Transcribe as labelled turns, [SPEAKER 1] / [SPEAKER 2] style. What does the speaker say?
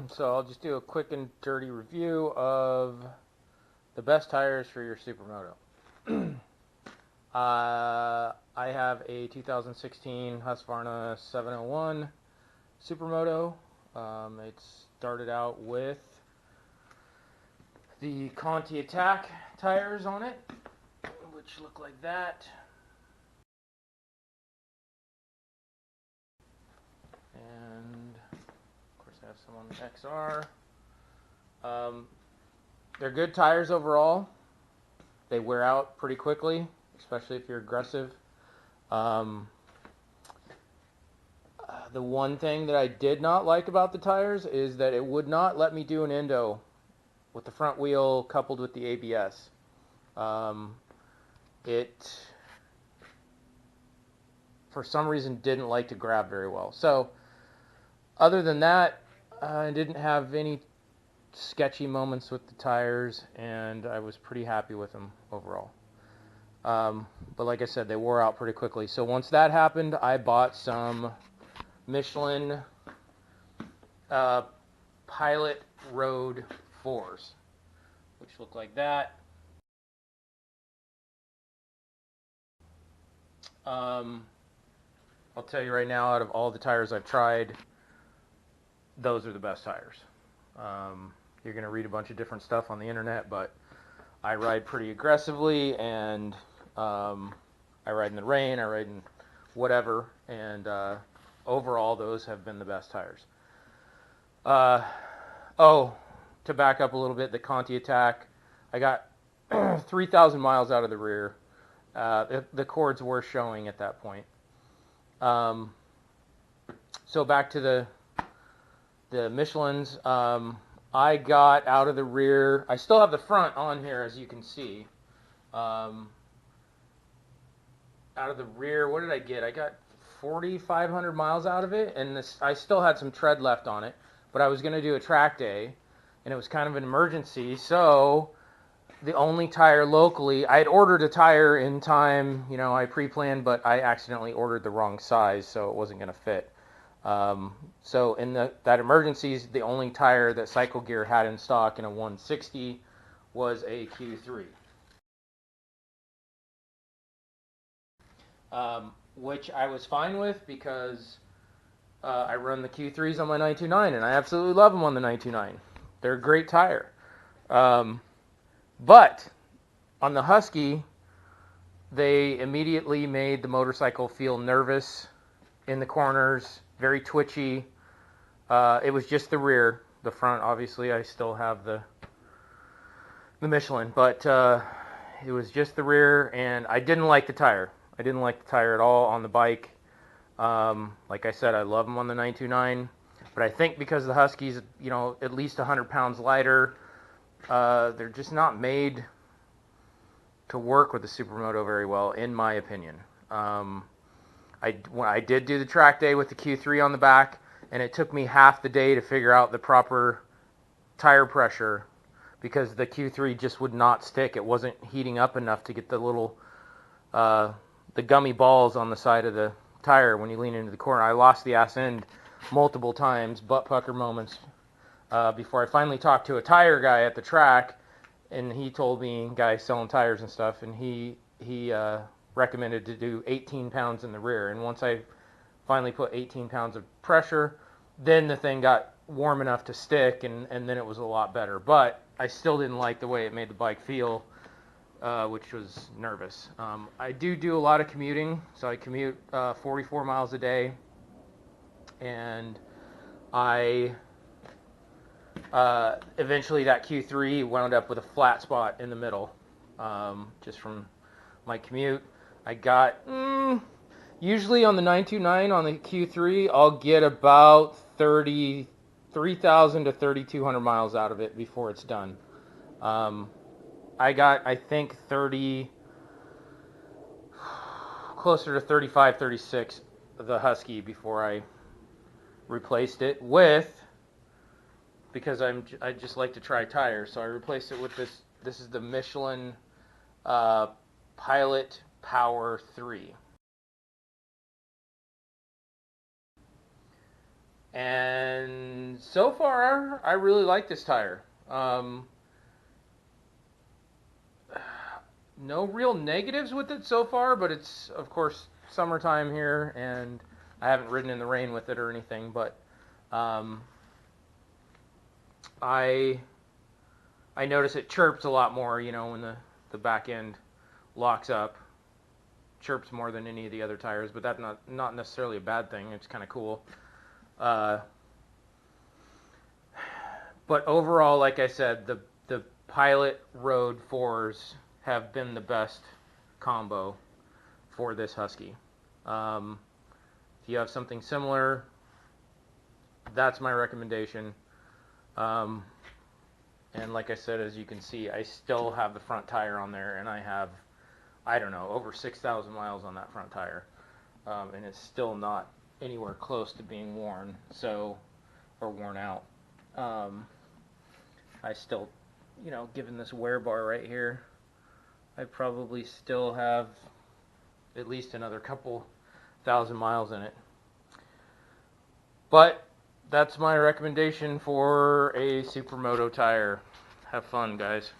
[SPEAKER 1] So I'll just do a quick and dirty review of the best tires for your supermoto. I have a 2016 Husqvarna 701 supermoto. It started out with the Conti Attack tires on it, which look like that. And of course I have some on the XR. They're good tires overall. They wear out pretty quickly, especially if you're aggressive. The one thing that I did not like about the tires is that it would not let me do an endo with the front wheel coupled with the ABS. It, for some reason, didn't like to grab very well. So, other than that, I didn't have any sketchy moments with the tires, and I was pretty happy with them overall. But like I said, they wore out pretty quickly. So once that happened, I bought some Michelin Pilot Road 4s, which look like that. I'll tell you right now, out of all the tires I've tried, those are the best tires. You're going to read a bunch of different stuff on the internet, but I ride pretty aggressively, and I ride in the rain, I ride in whatever, and overall those have been the best tires. To back up a little bit, the Conti Attack, I got 3,000 miles out of the rear. The cords were showing at that point. So back to the Michelins. I got out of the rear. I still have the front on here, as you can see. Out of the rear, what did I get? I got 4,500 miles out of it, and I still had some tread left on it. But I was going to do a track day, and it was kind of an emergency. So the only tire locally, I had ordered a tire in time. I pre-planned, but I accidentally ordered the wrong size, so it wasn't going to fit. So in that emergency, the only tire that Cycle Gear had in stock in a 160 was a Q3. Which I was fine with because I run the Q3s on my 929, and I absolutely love them on the 929. They're a great tire. But on the Husky, they immediately made the motorcycle feel nervous in the corners, very twitchy. It was just the rear. The front, obviously, I still have the Michelin, but it was just the rear, and I didn't like the tire. I didn't like the tire at all on the bike. Like I said, I love them on the 929, but I think because the Huskies, at least 100 pounds lighter, they're just not made to work with the supermoto very well, in my opinion. I did do the track day with the Q3 on the back, and it took me half the day to figure out the proper tire pressure because the Q3 just would not stick. It wasn't heating up enough to get the little the gummy balls on the side of the tire when you lean into the corner. I lost the ass end multiple times, butt pucker moments, before I finally talked to a tire guy at the track, and he told me, guy selling tires and stuff, and he recommended to do 18 pounds in the rear. And once I finally put 18 pounds of pressure, then the thing got warm enough to stick, and then it was a lot better. But I still didn't like the way it made the bike feel, which was nervous. I do a lot of commuting, so I commute 44 miles a day, and I eventually that Q3 wound up with a flat spot in the middle, just from my commute. I got usually on the 929 on the Q3, I'll get about 33,000 to 3,200 miles out of it before it's done. I got, I think, closer to 35, 36 the Husky before I replaced it with, because I just like to try tires, so I replaced it with this. This is the Michelin Pilot Power 3. And So far, I really like this tire. No real negatives with it so far, but it's, of course, summertime here, and I haven't ridden in the rain with it or anything, but I notice it chirps a lot more, when the back end locks up. Chirps more than any of the other tires, but that's not necessarily a bad thing. It's kind of cool. But overall, like I said, the Pilot Road 4s have been the best combo for this Husky. If you have something similar, that's my recommendation. And like I said, as you can see, I still have the front tire on there, and I have, I don't know, over 6,000 miles on that front tire. And it's still not anywhere close to being worn, or worn out. I still, given this wear bar right here, I probably still have at least another couple thousand miles in it. But that's my recommendation for a supermoto tire. Have fun, guys.